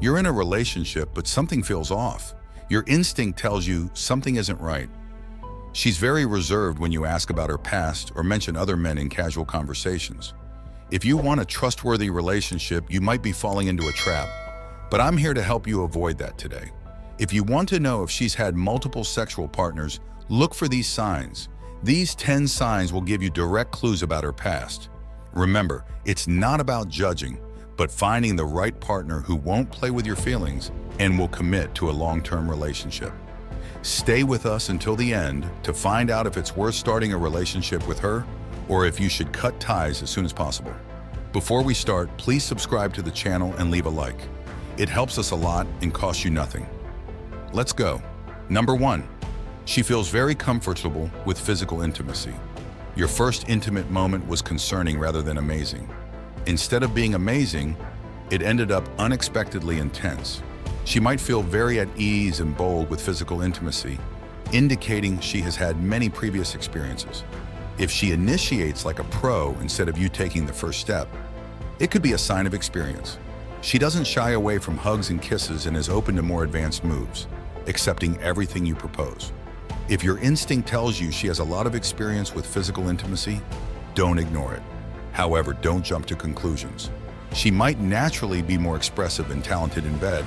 You're in a relationship, but something feels off. Your instinct tells you something isn't right. She's very reserved when you ask about her past or mention other men in casual conversations. If you want a trustworthy relationship, you might be falling into a trap, but I'm here to help you avoid that today. If you want to know if she's had multiple sexual partners, look for these signs. These 10 signs will give you direct clues about her past. Remember, it's not about judging, but finding the right partner who won't play with your feelings and will commit to a long-term relationship. Stay with us until the end to find out if it's worth starting a relationship with her or if you should cut ties as soon as possible. Before we start, please subscribe to the channel and leave a like. It helps us a lot and costs you nothing. Let's go. Number 1. She feels very comfortable with physical intimacy. Your first intimate moment was concerning rather than amazing. Instead of being amazing, it ended up unexpectedly intense. She might feel very at ease and bold with physical intimacy, indicating she has had many previous experiences. If she initiates like a pro instead of you taking the first step, it could be a sign of experience. She doesn't shy away from hugs and kisses and is open to more advanced moves, accepting everything you propose. If your instinct tells you she has a lot of experience with physical intimacy, don't ignore it. However, don't jump to conclusions. She might naturally be more expressive and talented in bed,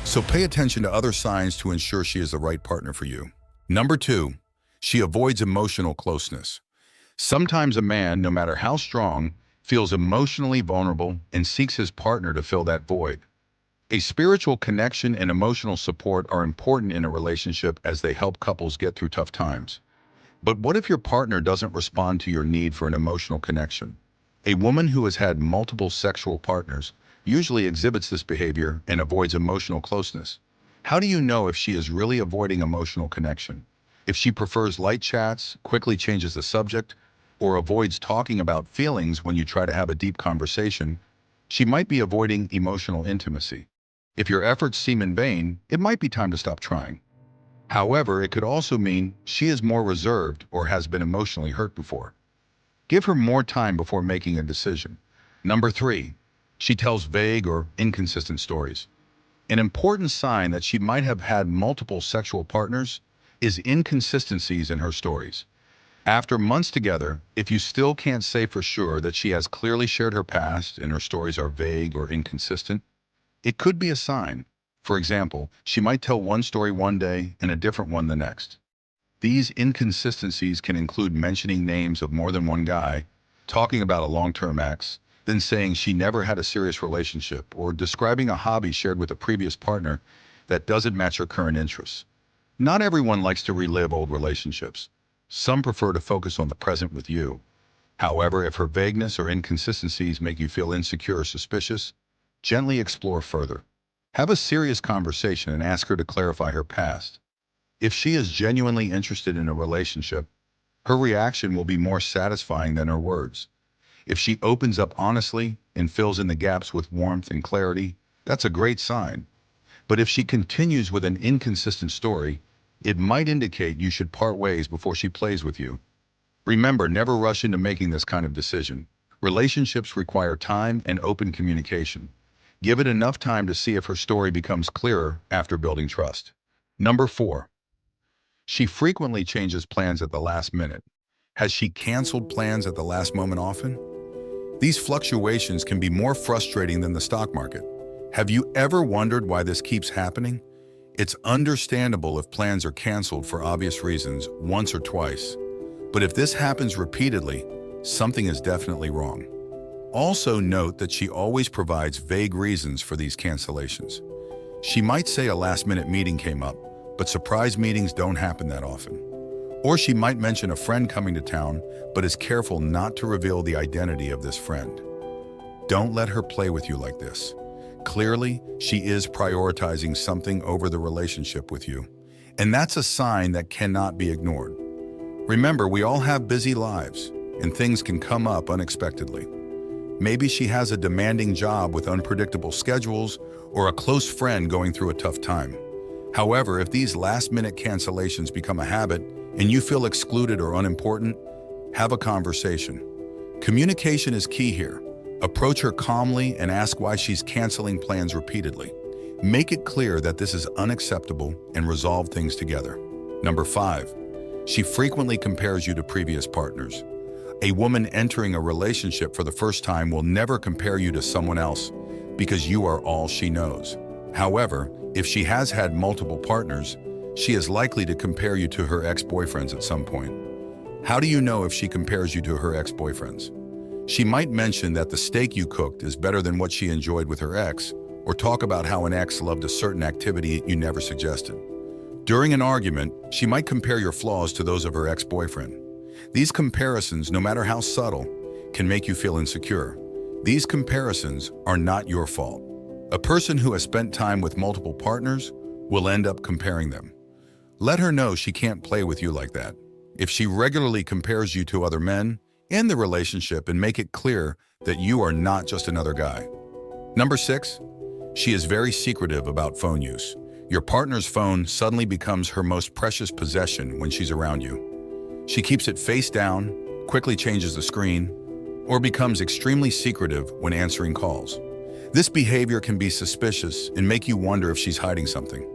so pay attention to other signs to ensure she is the right partner for you. Number 2, she avoids emotional closeness. Sometimes a man, no matter how strong, feels emotionally vulnerable and seeks his partner to fill that void. A spiritual connection and emotional support are important in a relationship as they help couples get through tough times. But what if your partner doesn't respond to your need for an emotional connection? A woman who has had multiple sexual partners usually exhibits this behavior and avoids emotional closeness. How do you know if she is really avoiding emotional connection? If she prefers light chats, quickly changes the subject, or avoids talking about feelings when you try to have a deep conversation, she might be avoiding emotional intimacy. If your efforts seem in vain, it might be time to stop trying. However, it could also mean she is more reserved or has been emotionally hurt before. Give her more time before making a decision. Number 3, she tells vague or inconsistent stories. An important sign that she might have had multiple sexual partners is inconsistencies in her stories. After months together, if you still can't say for sure that she has clearly shared her past and her stories are vague or inconsistent, it could be a sign. For example, she might tell one story one day and a different one the next. These inconsistencies can include mentioning names of more than one guy, talking about a long-term ex, then saying she never had a serious relationship, or describing a hobby shared with a previous partner that doesn't match her current interests. Not everyone likes to relive old relationships. Some prefer to focus on the present with you. However, if her vagueness or inconsistencies make you feel insecure or suspicious, gently explore further. Have a serious conversation and ask her to clarify her past. If she is genuinely interested in a relationship, her reaction will be more satisfying than her words. If she opens up honestly and fills in the gaps with warmth and clarity, that's a great sign. But if she continues with an inconsistent story, it might indicate you should part ways before she plays with you. Remember, never rush into making this kind of decision. Relationships require time and open communication. Give it enough time to see if her story becomes clearer after building trust. Number 4, she frequently changes plans at the last minute. Has she canceled plans at the last moment often? These fluctuations can be more frustrating than the stock market. Have you ever wondered why this keeps happening? It's understandable if plans are canceled for obvious reasons once or twice. But if this happens repeatedly, something is definitely wrong. Also note that she always provides vague reasons for these cancellations. She might say a last-minute meeting came up, but surprise meetings don't happen that often. Or she might mention a friend coming to town, but is careful not to reveal the identity of this friend. Don't let her play with you like this. Clearly, she is prioritizing something over the relationship with you, and that's a sign that cannot be ignored. Remember, we all have busy lives, and things can come up unexpectedly. Maybe she has a demanding job with unpredictable schedules or a close friend going through a tough time. However, if these last-minute cancellations become a habit and you feel excluded or unimportant, have a conversation. Communication is key here. Approach her calmly and ask why she's canceling plans repeatedly. Make it clear that this is unacceptable and resolve things together. Number 5, she frequently compares you to previous partners. A woman entering a relationship for the first time will never compare you to someone else because you are all she knows. However, if she has had multiple partners, she is likely to compare you to her ex-boyfriends at some point. How do you know if she compares you to her ex-boyfriends? She might mention that the steak you cooked is better than what she enjoyed with her ex, or talk about how an ex loved a certain activity you never suggested. During an argument, she might compare your flaws to those of her ex-boyfriend. These comparisons, no matter how subtle, can make you feel insecure. These comparisons are not your fault. A person who has spent time with multiple partners will end up comparing them. Let her know she can't play with you like that. If she regularly compares you to other men, end the relationship and make it clear that you are not just another guy. Number 6, she is very secretive about phone use. Your partner's phone suddenly becomes her most precious possession when she's around you. She keeps it face down, quickly changes the screen, or becomes extremely secretive when answering calls. This behavior can be suspicious and make you wonder if she's hiding something.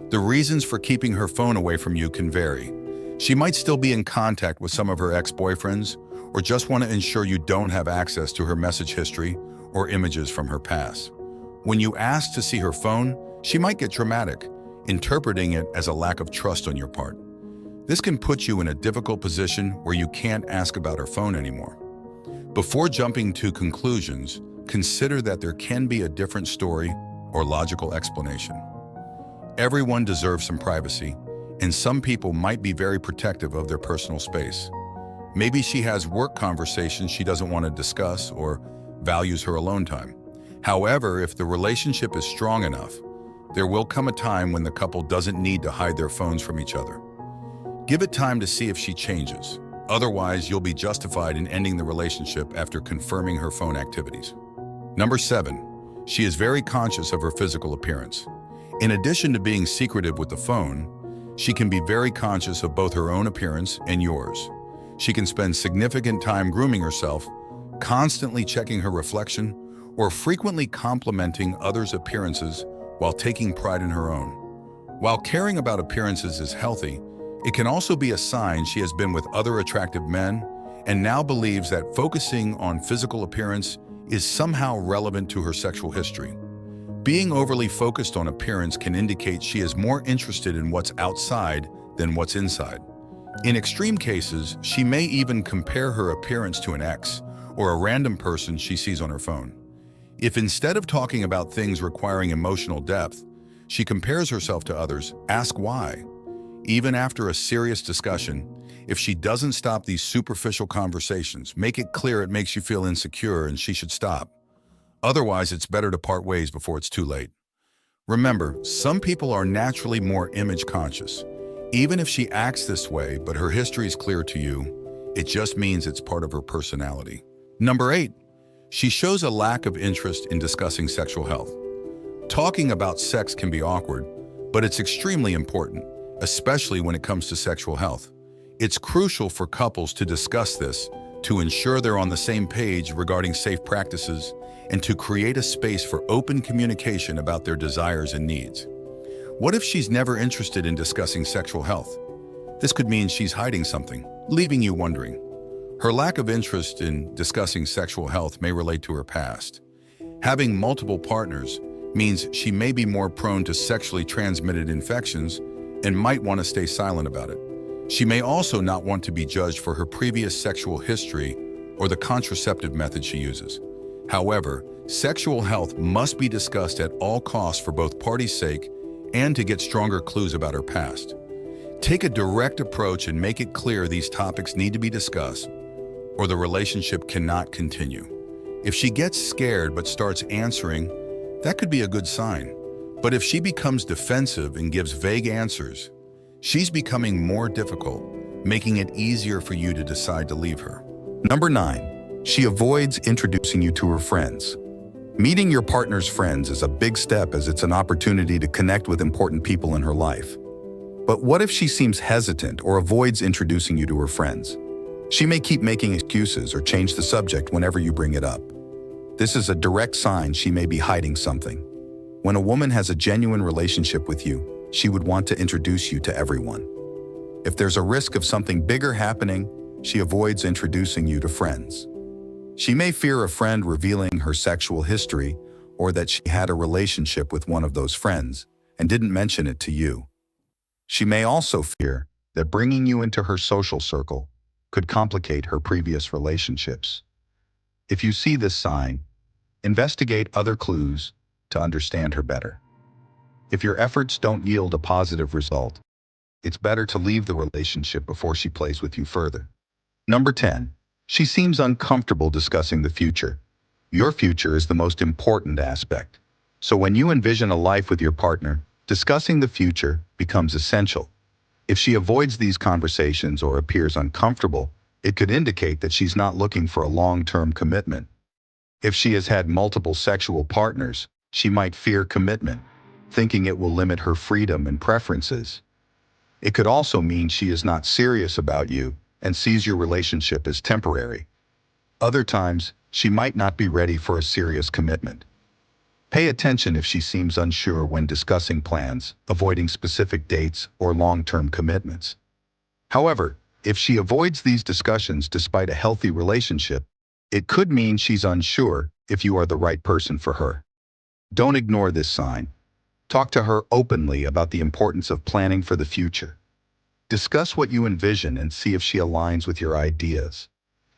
The reasons for keeping her phone away from you can vary. She might still be in contact with some of her ex-boyfriends, or just want to ensure you don't have access to her message history or images from her past. When you ask to see her phone, she might get dramatic, interpreting it as a lack of trust on your part. This can put you in a difficult position where you can't ask about her phone anymore. Before jumping to conclusions, consider that there can be a different story or logical explanation. Everyone deserves some privacy, and some people might be very protective of their personal space. Maybe she has work conversations she doesn't want to discuss or values her alone time. However, if the relationship is strong enough, there will come a time when the couple doesn't need to hide their phones from each other. Give it time to see if she changes. Otherwise, you'll be justified in ending the relationship after confirming her phone activities. Number 7, she is very conscious of her physical appearance. In addition to being secretive with the phone, she can be very conscious of both her own appearance and yours. She can spend significant time grooming herself, constantly checking her reflection, or frequently complimenting others' appearances while taking pride in her own. While caring about appearances is healthy, it can also be a sign she has been with other attractive men and now believes that focusing on physical appearance is somehow relevant to her sexual history. Being overly focused on appearance can indicate she is more interested in what's outside than what's inside. In extreme cases, she may even compare her appearance to an ex or a random person she sees on her phone. If instead of talking about things requiring emotional depth, she compares herself to others, ask why. Even after a serious discussion, if she doesn't stop these superficial conversations, make it clear it makes you feel insecure and she should stop. Otherwise, it's better to part ways before it's too late. Remember, some people are naturally more image conscious. Even if she acts this way, but her history is clear to you, it just means it's part of her personality. Number 8, she shows a lack of interest in discussing sexual health. Talking about sex can be awkward, but it's extremely important, especially when it comes to sexual health. It's crucial for couples to discuss this, to ensure they're on the same page regarding safe practices, and to create a space for open communication about their desires and needs. What if she's never interested in discussing sexual health? This could mean she's hiding something, leaving you wondering. Her lack of interest in discussing sexual health may relate to her past. Having multiple partners means she may be more prone to sexually transmitted infections and might want to stay silent about it. She may also not want to be judged for her previous sexual history or the contraceptive method she uses. However, sexual health must be discussed at all costs for both parties' sake and to get stronger clues about her past. Take a direct approach and make it clear these topics need to be discussed, or the relationship cannot continue. If she gets scared but starts answering, that could be a good sign. But if she becomes defensive and gives vague answers, she's becoming more difficult, making it easier for you to decide to leave her. Number 9, she avoids introducing you to her friends. Meeting your partner's friends is a big step as it's an opportunity to connect with important people in her life. But what if she seems hesitant or avoids introducing you to her friends? She may keep making excuses or change the subject whenever you bring it up. This is a direct sign she may be hiding something. When a woman has a genuine relationship with you, she would want to introduce you to everyone. If there's a risk of something bigger happening, she avoids introducing you to friends. She may fear a friend revealing her sexual history or that she had a relationship with one of those friends and didn't mention it to you. She may also fear that bringing you into her social circle could complicate her previous relationships. If you see this sign, investigate other clues to understand her better. If your efforts don't yield a positive result, it's better to leave the relationship before she plays with you further. Number 10. She seems uncomfortable discussing the future. Your future is the most important aspect. So when you envision a life with your partner, discussing the future becomes essential. If she avoids these conversations or appears uncomfortable, it could indicate that she's not looking for a long-term commitment. If she has had multiple sexual partners, she might fear commitment, thinking it will limit her freedom and preferences. It could also mean she is not serious about you and sees your relationship as temporary. Other times, she might not be ready for a serious commitment. Pay attention if she seems unsure when discussing plans, avoiding specific dates or long-term commitments. However, if she avoids these discussions despite a healthy relationship, it could mean she's unsure if you are the right person for her. Don't ignore this sign. Talk to her openly about the importance of planning for the future. Discuss what you envision and see if she aligns with your ideas.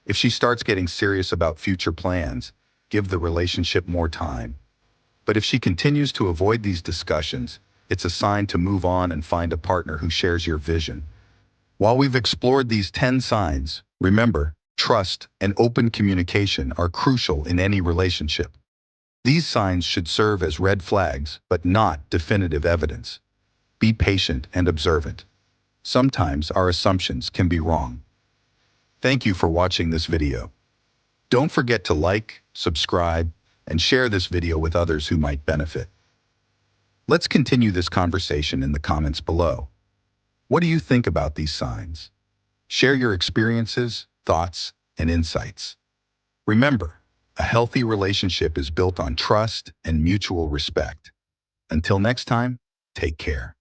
If she starts getting serious about future plans, give the relationship more time. But if she continues to avoid these discussions, it's a sign to move on and find a partner who shares your vision. While we've explored these 10 signs, remember, trust and open communication are crucial in any relationship. These signs should serve as red flags, but not definitive evidence. Be patient and observant. Sometimes our assumptions can be wrong. Thank you for watching this video. Don't forget to like, subscribe, and share this video with others who might benefit. Let's continue this conversation in the comments below. What do you think about these signs? Share your experiences, thoughts, and insights. Remember, a healthy relationship is built on trust and mutual respect. Until next time, take care.